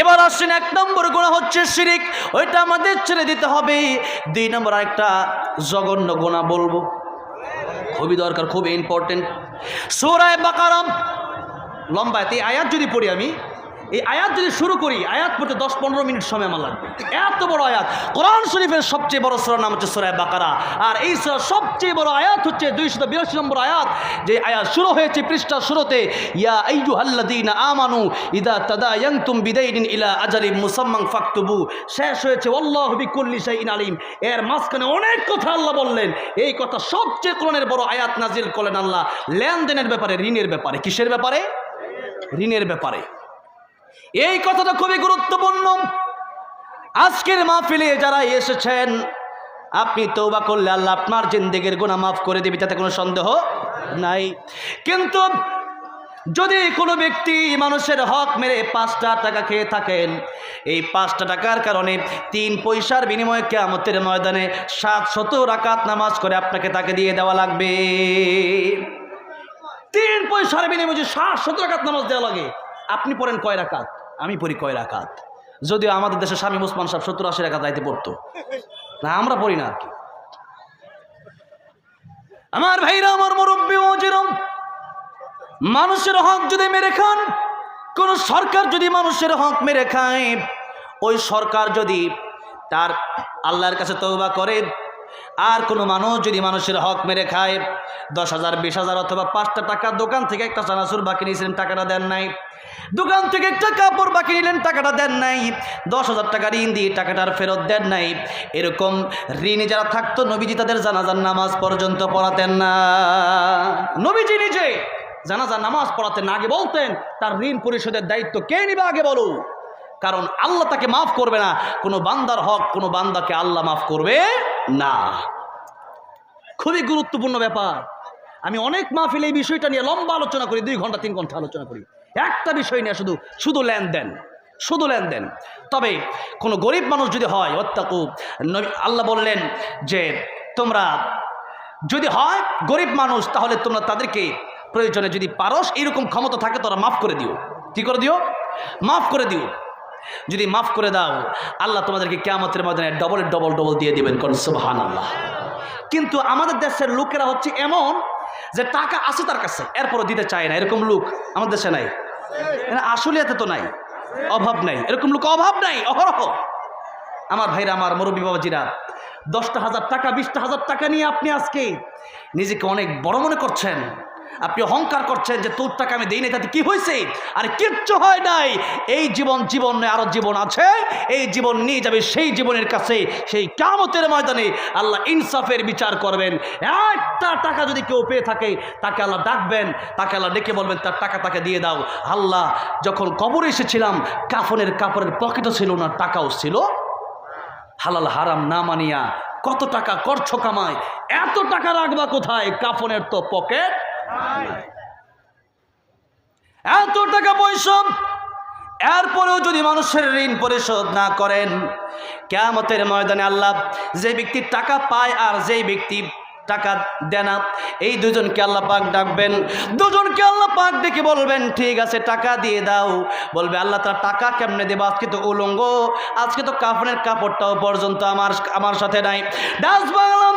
এবার আসেন, এক নম্বর গুনাহ হচ্ছে শিরিক, ওইটা আমাদের ছেড়ে দিতে হবে। দুই নম্বর আরেকটা জঘন্য গুনাহ বলবো, খুবই দরকার, খুবই ইম্পর্টেন্ট। সূরা বাকারা লম্বা, এই আয়াত যদি পড়ি আমি, এই আয়াত যদি শুরু করি, আয়াত পড়তে 10-15 মিনিট সময় আমার লাগবে। এত বড় আয়াত। কোরআন শরীফের সবচেয়ে বড় সূরার নাম হচ্ছে সূরা বাকারা, আর এই সূরার সবচেয়ে বড় আয়াত হচ্ছে 282 নম্বর আয়াত। যে আয়াত শুরু হয়েছে পৃষ্ঠার শুরুতে, ইয়া আইয়ুহাল্লাযীনা আমানু ইযা তাদায়ানতুম বিদাইনিন ইলা আজালিন মুসাম্মান ফাকতুবু, শেষ হয়েছে আল্লাহু বিকুল্লি শাইইন আলিম। এর মাঝখানে অনেক কথা আল্লাহ বললেন। এই কথা সবচেয়ে কোরআনের বড় আয়াত নাজিল করলেন আল্লাহ লেনদেনের ব্যাপারে, ঋণের ব্যাপারে। কিসের ব্যাপারে? ঋণের ব্যাপারে। এই কথাটা খুবই গুরুত্বপূর্ণ। আজকের মাহফিলে যারা এসেছেন, আপনি তওবা করলে আল্লাহ আপনার জিন্দেগির গুনাহ মাফ করে দেবে, তাতে কোনো সন্দেহ নাই। কিন্তু যদি কোনো ব্যক্তি মানুষের হক মেরে 5টা টাকা খেয়ে থাকেন, এই 5টা টাকার কারণে 3 পয়সার বিনিময়ে কিয়ামতের ময়দানে 700 রাকাত নামাজ করে আপনাকে তাকে দিয়ে দেওয়া লাগবে। 3 পয়সার বিনিময়ে যে 700 রাকাত নামাজ দেওয়া লাগে, আপনি পড়েন কয় রাকাত, আমি পড়ি কয় রাকাত? যদিও আমাদের দেশে স্বামী ওসমান সাহেব 70-80 রাকাত রাইতে পড়তো না, আমরা পড়ি না আর কি। আমার ভাইরা, আমার মুরব্বী ওজিরম, মানুষের হক যদি মেরে খান, কোন সরকার যদি মানুষের হক মেরে খায়, ওই সরকার যদি তার আল্লাহর কাছে তওবা করে, আর কোনো মানুষ যদি মানুষের হক মেরে খায়, 10,000, 20,000 অথবা 5টা টাকা, দোকান থেকে একটা চানাচুর বাকি নিয়েছিলেন, টাকাটা দেন নাই, দোকান থেকে একটা কাপড় বাকি নিলেন, টাকাটা দেন নাই, 10,000 টাকা ঋণ দিয়ে টাকাটার ফেরত দেন নাই, এরকম ঋণে যারা থাকতো, নবীজি তাদের জানাজার নামাজ পর্যন্ত পড়াতেন না। নবীজি নিজে জানাজার নামাজ পড়াতেন না। আগে বলতেন তার ঋণ পরিশোধের দায়িত্ব কে নিবে, আগে বলো, কারণ আল্লাহ তাকে মাফ করবে না। কোনো বান্দার হক কোনো বান্দাকে আল্লাহ মাফ করবে না। খুবই গুরুত্বপূর্ণ ব্যাপার। আমি অনেক মাহফিলে এই বিষয়টা নিয়ে লম্বা আলোচনা করি, 2 ঘন্টা 3 ঘন্টা আলোচনা করি একটা বিষয় নিয়ে, শুধু লেনদেন, শুধু লেনদেন। তবে কোনো গরিব মানুষ যদি হয়, ওয়াত্তাকু, আল্লাহ বললেন যে তোমরা যদি হয় গরিব মানুষ, তাহলে তোমরা তাদেরকে প্রয়োজনে যদি পারস, এইরকম ক্ষমতা থাকে, তোরা মাফ করে দিও। কি করে দিও? মাফ করে দিও। যদি মাফ করে দাও, আল্লাহ তোমাদেরকে কিয়ামতের ময়দানে ডবল দিয়ে দিবেন। কোন সুবহানাল্লাহ। কিন্তু আমাদের দেশের লোকেরা হচ্ছে এমন যে টাকা আছে তার কাছে, এরপরও দিতে চায় না, এরকম লোক আমাদের দেশে নাই। আসলে এতে তো নাই, অভাব নাই, এরকম লোক অভাব নাই, অহরহ। আমার ভাইরা, আমার মুরব্বী বাবাজিরা, 10,000 টাকা, 20,000 টাকা নিয়ে আপনি আজকে নিজেকে অনেক বড় মনে করছেন, আপনি অহংকার করছেন যে তোর টাকা আমি দেই নাই, তাতে কি হয়েছে? আর কিচ্ছু হয় নাই। এই জীবন নয়, আরো জীবন আছে। এই জীবন নিয়ে যাবে সেই জীবনের কাছে, সেই কিয়ামতের ময়দানে আল্লাহ ইনসাফের বিচার করবেন। একটা টাকা যদি কেউ পেয়ে থাকে, তাকে আল্লাহ ডাকবেন, তাকে আল্লাহ ডেকে বলবেন তার টাকা তাকে দিয়ে দাও। আল্লাহ, যখন কবরে এসেছিলাম কাপড়ের পকেটও ছিল না, টাকাও ছিল। হালাল হারাম না মানিয়া কত টাকা করছো কামাই, এত টাকা রাখবা কোথায়? কাফনের তো পকেট। এত টাকা পয়সা এরপরেও যদি মানুষের ঋণ পরিশোধ না করেন, কিয়ামতের ময়দানে আল্লাহ যে ব্যক্তি টাকা পায় আর যেই ব্যক্তি টাকা দেয় না, এই দুজনকে আল্লাহ পাক ডাকবেন। দুজনকে আল্লাহ পাক ডেকে বলবেন, ঠিক আছে টাকা দিয়ে দাও। বলবে আল্লাহ তার টাকা কেমনে দেবো, আজকে তো উলঙ্গ, আজকে তো কাফনের কাপড়টাও পর্যন্ত আমার সাথে নাই। ডাচ বাংলা,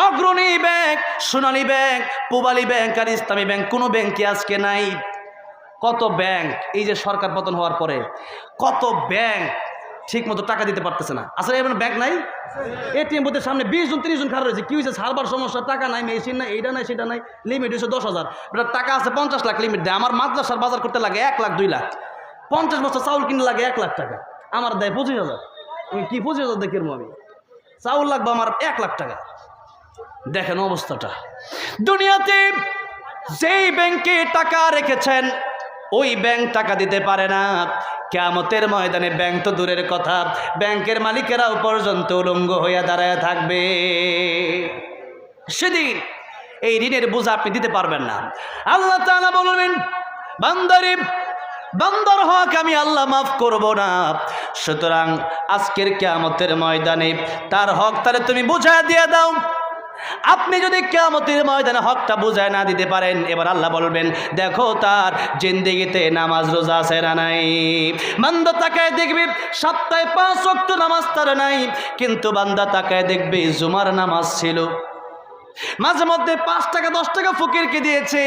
অগ্রণী ব্যাংক, সোনালী ব্যাংক, পূবালী ব্যাংক আর ইসলামী ব্যাংক কোনো ব্যাংকই আজকে নাই। কত ব্যাংক এই যে সরকার পতন হওয়ার পরে কত ব্যাংক ঠিক মতো টাকা দিতে পারতেছে না। আসলে এমন ব্যাংক নাই, এটিএম বুথের সামনে 20 জন 30 জন খারাপ রয়েছে। কি হয়েছে? সার্ভার সমস্যা, টাকা নাই, মেশিন নাই, এইটা নাই সেটা নাই, লিমিট হয়েছে 10,000, টাকা আছে 50 লাখ লিমিট দেয়। আমার মাদ্রাসার বাজার করতে লাগে 1 লাখ 2 লাখ, 50 বছর চাউল কিনতে লাগে 1 লাখ টাকা, আমার দেয় 25,000। আমি কি 25,000 দেখি আমি চাউল লাগবে আমার 1 লাখ টাকা। দেখেন অবস্থাটা। দুনিয়াতে যেই ব্যাংকে টাকা রেখেছেন ওই ব্যাংক টাকা দিতে পারে না। কিয়ামতের ময়দানে ব্যাংক তো দূরের কথা, ব্যাংকের মালিকেরাও পর্যন্ত উলঙ্গ হইয়া দাঁড়ায় থাকবে। সেদিন এই ঋণের বোঝা আপনি দিতে পারবেন না। আল্লাহ তাআলা বলবেন, বান্দারে, বান্দার হক আমি আল্লাহ মাফ করব না। সুতরাং আজকের কিয়ামতের ময়দানে তার হক তারে তুমি বুঝায় দিয়ে দাও। আপনি যদি কিয়ামতের ময়দানে হকটা বুঝায় না দিতে পারেন, এবার আল্লাহ বলবেন, দেখো তার জিন্দেগিতে নামাজ রোজা আছে না নাই। বান্দা তাকায় দেখবে সপ্তাহে 5 ওয়াক্ত নামাজ তার নাই, কিন্তু বান্দা তাকায় দেখবে জুমার নামাজ ছিল। মাঝে মধ্যে 5 টাকা 10 টাকা ফকিরকে দিয়েছে।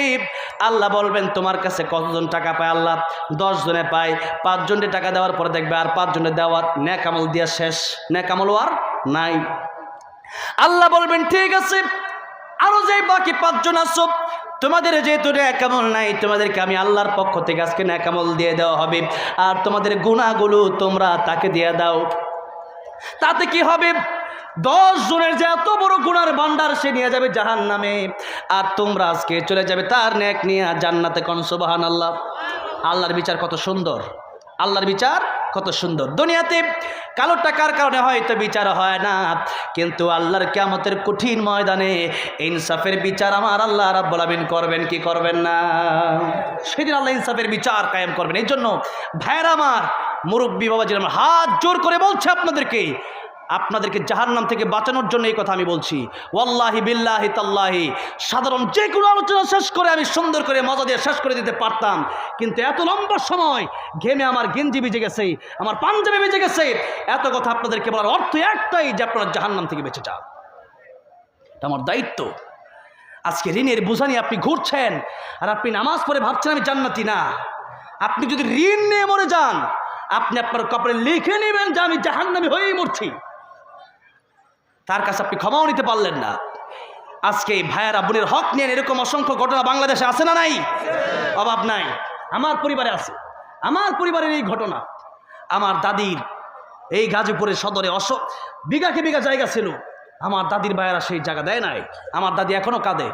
আল্লাহ বলবেন, তোমার কাছে কতজন টাকা পায়? আল্লাহ 10 জনে পায়। 5 জনের টাকা দেওয়ার পরে দেখবে আর 5 জনের দেওয়ার নেক আমল দিয়া শেষ, নেক আমল আর নাই। আল্লাহ বলবেন, ঠিক আছে, আরো যে বাকি 5 জন আছো, তোমাদের যেহেতু নেক আমল নাই, তোমাদেরকে আমি আল্লাহর পক্ষ থেকে আজকে নেক আমল দিয়ে দেওয়া হবে, আর তোমাদের গুনাহগুলো তোমরা তাকে দিয়ে দাও। তাতে কি হবে? 10 জনের যে এত বড় গুনার ভান্ডার সে নিয়ে যাবে জাহান্নামে, আর তোমরা আজকে চলে যাবে তার নেক নিয়ে জান্নাতে। কোন সুবহানাল্লাহ। আল্লাহর বিচার কত সুন্দর, আল্লাহর বিচার কত সুন্দর। দুনিয়াতে কালো টাকার কারণে হয়তো বিচার হয় না, কিন্তু আল্লাহর কিয়ামতের কঠিন ময়দানে ইনসাফের বিচার আমার আল্লাহ রাব্বুল আলামিন করবেন কি করবেন না? সেদিন আল্লাহ ইনসাফের বিচার কায়েম করবেন। এই জন্য ভাইরা আমার, মুরব্বী বাবাজি আমার হাত জোর করে বলছে আপনাদেরকে জাহান্নাম থেকে বাঁচানোর জন্য এই কথা আমি বলছি। ওয়াল্লাহি বিল্লাহি তাল্লাহি, সাধারণ যে কোনো আলোচনা শেষ করে আমি সুন্দর করে মজা দিয়ে শেষ করে দিতে পারতাম, কিন্তু এত লম্বা সময় ঘেমে আমার গেঞ্জি ভিজে গেছে, আমার পাঞ্জাবি ভিজে গেছে। এত কথা আপনাদেরকে বলার অর্থ একটাই, যে আপনারা জাহান্নাম থেকে বেঁচে যান। এটা আমার দায়িত্ব। আজকে ঋণের বোঝা নিয়ে আপনি ঘুরছেন, আর আপনি নামাজ পড়ে ভাবছেন আমি জান্নাতি না। আপনি যদি ঋণ নিয়ে মরে যান, আপনি আপনার কপালে লিখে নেবেন যে আমি জাহান্নামী হয়েই মরছি। তার কাছে আপনি ক্ষমাও নিতে পারলেন না। আজকে এই ভাইয়েরা বোনের হক নিয়ে এরকম অসংখ্য ঘটনা বাংলাদেশে আছে না নাই? অভাব নাই। আমার পরিবারে আছে, আমার পরিবারের এই ঘটনা। আমার দাদির এই গাজীপুরের সদরে বিঘাকে বিঘা জায়গা ছিল, আমার দাদির ভাইয়েরা সেই জায়গা দেয় নাই। আমার দাদি এখনও কাঁদে,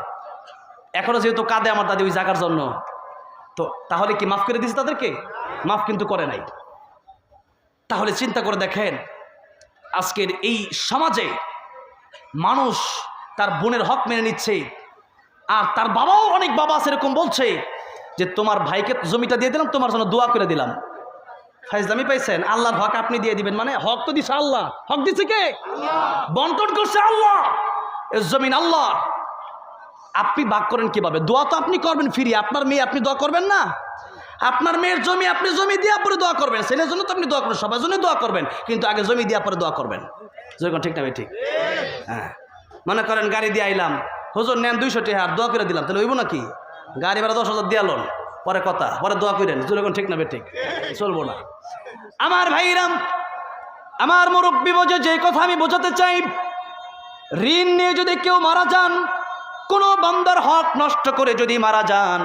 এখনও যেহেতু কাঁদে আমার দাদি ওই জায়গার জন্য। তো তাহলে কি মাফ করে দিয়েছে তাদেরকে? মাফ কিন্তু করে নাই। তাহলে চিন্তা করে দেখেন, আজকের এই সমাজে মানুষ তার বোনের হক মেনে নিচ্ছে, আর তার বাবাও, অনেক বাবা সেরকম বলছে যে তোমার ভাইকে জমিটা দিয়ে দিলাম, তোমার জন্য দোয়া করে দিলাম। ফাইজলামি পাইছেন? আল্লাহর হক আপনি দিয়ে দিবেন মানে? হক তো দিছে আল্লাহ। হক দিচ্ছে কে? বন্টন করছে আল্লাহ, জমিন আল্লাহ। আপনি ভাগ করেন কিভাবে? দোয়া তো আপনি করবেন ফিরিয়ে। আপনার মেয়ে আপনি দোয়া করবেন না? আপনার মেয়ের জমি আপনি জমি দিয়ে পরে দোয়া করবেন, ছেলের জন্য তো আপনি দোয়া করবেন, সবার জন্য দোয়া করবেন, কিন্তু আগে জমি দিয়ে পরে দোয়া করবেন। ঠিক না ভাই? ঠিক। হ্যাঁ, মনে করেন গাড়ি দিয়ে আইলাম, হুজুর নেন 200 টাকা, আর দোয়া করে দিলাম, তাহলে হইব নাকি? গাড়ি ভাড়া 10,000 দিয়ে আলোন, পরে কথা, পরে দোয়া করেন। ঠিক না ভাই? ঠিক। চলবো না। আমার ভাইরাম, আমার মুরব্বী বোঝে যে কথা আমি বোঝাতে চাই, ঋণ নিয়ে যদি কেউ মারা যান, কোনো বান্দার হক নষ্ট করে যদি মারা যান,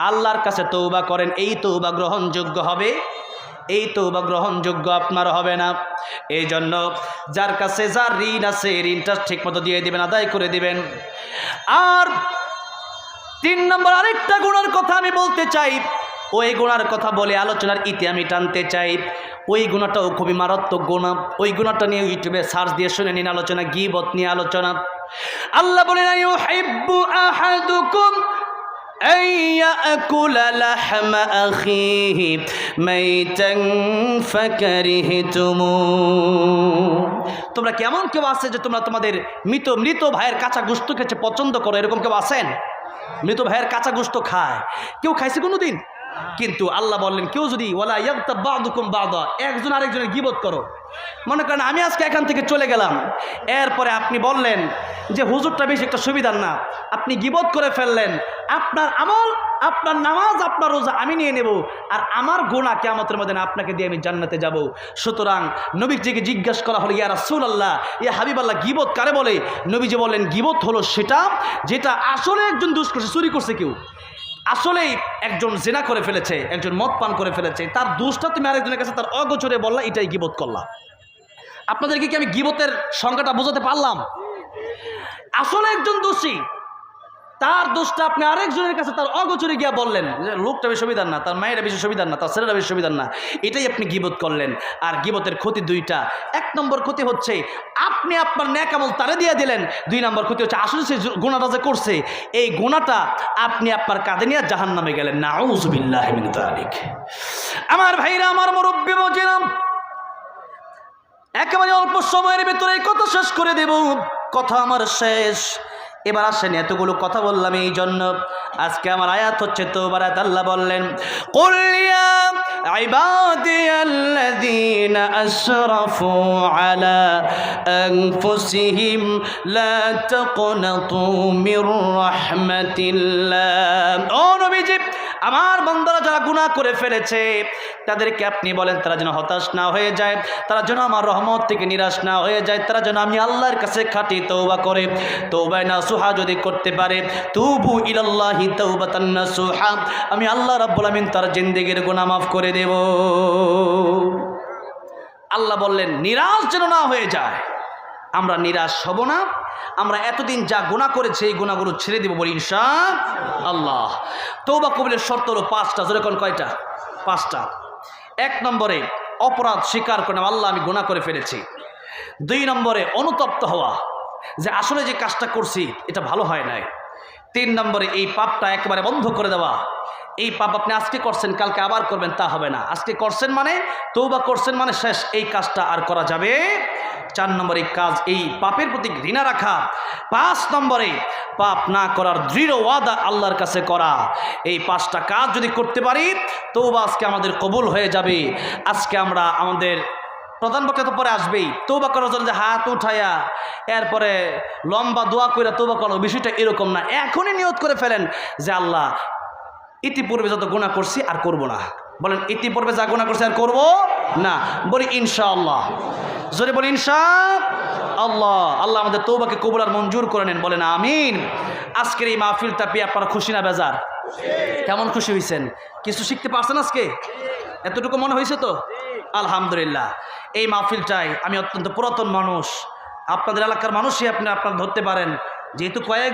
আল্লাহর কাছে তওবা করেন, এই তওবা গ্রহণযোগ্য হবে, এই তওবা গ্রহণযোগ্য আপনার হবে না। এই জন্য যার কাছে যার ঋণ আছে, ঋণটা ঠিক মতো দিয়ে দিবেন, আদায় করে দিবেন। আর 3 নম্বর আরেকটা গুনার কথা আমি বলতে চাই, ওই গুনার কথা বলে আলোচনার ইতি আমি টানতে চাই। ওই গুনাহটাও খুবই মারাত্মক গুনাহ। ওই গুনাহটা নিয়ে ইউটিউবে সার্চ দিয়ে শুনে নিন আলোচনা, গীবত নিয়ে আলোচনা। আল্লাহ বলেন, ইউহিব্বু আহাদুকুম أن يأكل لحم أخيه ميتا فكرهتموه। তোমরা কেমন কেউ আছে যে তোমরা তোমাদের মৃত ভাইয়ের কাঁচা গোশত খেতে পছন্দ করো? এরকম কেউ আছেন? মৃত ভাইয়ের কাঁচা গোশত খায়? কেউ খাইছে কোনোদিন? কিন্তু আল্লাহ বললেন কেউ যদি ওয়ালা ইয়াগতাব বা'দুকুম বা'দা, একজন আরেকজনের গীবত করো। মনে করেন আমি আজকে এখান থেকে চলে গেলাম, এরপরে আপনি বললেন যে হুজুরটা বেশি একটা সুবিধার না, আপনি গীবত করে ফেললেন। আপনার আমল, আপনার নামাজ, আপনার রোজা আমি নিয়ে নেব, আর আমার গুনাহ কিয়ামতের মধ্যে আপনাকে দিয়ে আমি জান্নাতে যাব। সুতরাং নবীজিকে জিজ্ঞাসা করা হলো, ইয়া রাসূলুল্লাহ, ইয়া হাবিবাল্লাহ, গীবত কারে বলে? নবীজি বললেন গীবত হলো সেটা যেটা আসলে একজন দুষ্কর্ষী, চুরি করছে কেউ, আসলেই একজন জিনা করে ফেলেছে, একজন মদ পান করে ফেলেছে, তার দোষটা তুমি আরেকজনের কাছে তার অগোচরে বললা, এটাই গীবত করলা। আপনাদেরকে কি আমি গীবতের সংজ্ঞাটা বোঝাতে পারলাম? আসলে একজন দোষী, তার দোষটা আপনি আরেকজনের কাছে তার অগোচরে গিয়া বললেন, যে লোকটা বেশি সুবিধার না, তার মায়েরা বেশি সুবিধার না, তার ছেলেরা বেশি সুবিধার না, এটাই আপনি গীবত করলেন। আর গীবতের ক্ষতি দুইটা। এক নম্বর ক্ষতি হচ্ছে আপনি আপনার নেক আমল তারে দিয়ে দিলেন। দুই নম্বর ক্ষতি হচ্ছে আসলে সে গুনাহটা যে করছে, এই গুনাহটা আপনি আপনার কাঁধে নিয়ে জাহান্নামে গেলেন। নাউযু বিল্লাহি মিন যালিক। আমার ভাইরা, আমার মুরব্বি বজিরাম, একেবারে অল্প সময়ের ভিতরে কথা শেষ করে দেব। কথা আমার শেষ। এবার আসেন, এতগুলো কথা বললাম এই জন্য আজকে আমার আয়াত হচ্ছে তাওবার আয়াত। আল্লাহ বললেন, কুল ইয়া ইবাদিয়াল্লাযীনা আশরাফু আলা আনফুসিহিম লা তাকনাতু মির রাহমাতিল্লাহ। ও নবীজি, আমার বান্দারা যারা গুনাহ করে ফেলেছে তাদেরকে আপনি বলেন তারা যেন হতাশ না হয়ে যায়, তারা যেন আমার রহমত থেকে নিরাশ না হয়ে যায়, তারা যেন আমি আল্লাহর কাছে খাঁটি তওবা করে, তওবায়ে নাসুহা যদি করতে পারে, তুবু ইলাল্লাহি তাওবাতান নাসুহা, আমি আল্লাহ রাব্বুল আমিন তার জিন্দেগির গুনাহ মাফ করে দেব। আল্লাহ বললেন নিরাশ যেন না হয়ে যায়। আমরা নিরাশ হব না। আমরা এতদিন যা গুনাহ করেছি এই গুনাহগুলো ছেড়ে দেব, বলি ইনশাআল্লাহ। তওবা কবুলের শর্ত হলো 5টা। যেরকম কয়টা? 5টা। 1 নম্বরে অপরাধ স্বীকার করে নেওয়া, আল্লাহ আমি গুনাহ করে ফেলেছি। 2 নম্বরে অনুতপ্ত হওয়া, যে আসলে যে কাজটা করছি এটা ভালো হয় নাই। 3 নম্বরে এই পাপটা একেবারে বন্ধ করে দেওয়া। এই পাপ আপনি আজকে করছেন, কালকে আবার করবেন, তা হবে না। আজকে করছেন মানে, তওবা করছেন মানে শেষ, এই কাজটা আর করা যাবে। 4 নম্বরে এই পাপের প্রতি ঘৃণা রাখা। 5 নম্বরে পাপ না করার দৃঢ় ওয়াদা আল্লাহর কাছে করা। এই 5টা কাজ যদি করতে পারি, তওবা আজকে আমাদের কবুল হয়ে যাবে। আজকে আমরা আমাদের প্রধান বক্তা তো পরে আসবেই, তওবা করার জন্য যে হাত উঠায়া এরপরে লম্বা দোয়া কইরা তওবা করার বিষয়টা এরকম না। এখনই নিয়ত করে ফেলেন যে আল্লাহ, ইতিপূর্বে যত গুনাহ করছি আর করব না। বলেন ইতিপূর্বে যা গুনাহ করছি আর করব না। বলি ইনশাআল্লাহ। জোরে বলি ইনশাআল্লাহ। আল্লাহ আমাদের তওবাকে কবুল আর মঞ্জুর করে নেন, বলেন আমিন। আজকের এই মাহফিলটা পেয়ে আপনারা খুশি না বেজার? কেমন খুশি হয়েছেন? কিছু শিখতে পারছেন আজকে? এতটুকু মনে হয়েছে তো? আলহামদুলিল্লাহ। এই মাহফিলটাই আমি অত্যন্ত পুরাতন মানুষ, আপনাদের এলাকার মানুষই আপনারা ধরতে পারেন, যেহেতু কয়েক